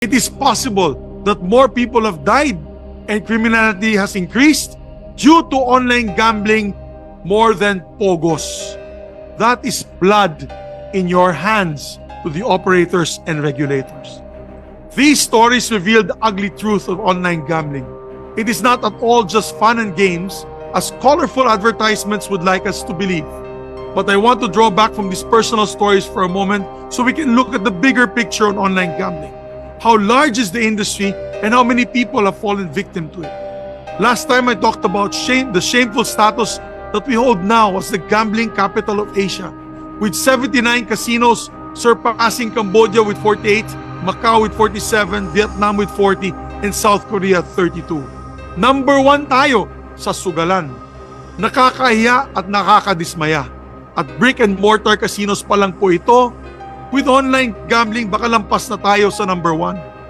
It is possible that more people have died and criminality has increased due to online gambling more than pogos. That is blood in your hands to the operators and regulators. These stories reveal the ugly truth of online gambling. It is not at all just fun and games, as colorful advertisements would like us to believe. But I want to draw back from these personal stories for a moment so we can look at the bigger picture on online gambling. How large is the industry and how many people have fallen victim to it? Last time I talked about the shameful status that we hold now as the gambling capital of Asia, with 79 casinos surpassing Cambodia with 48, Macau with 47, Vietnam with 40, and South Korea 32. Number 1 tayo sa sugalan. Nakakahiya at nakakadismaya. At brick and mortar casinos pa lang po ito, with online gambling baka lampas na tayo sa number 1.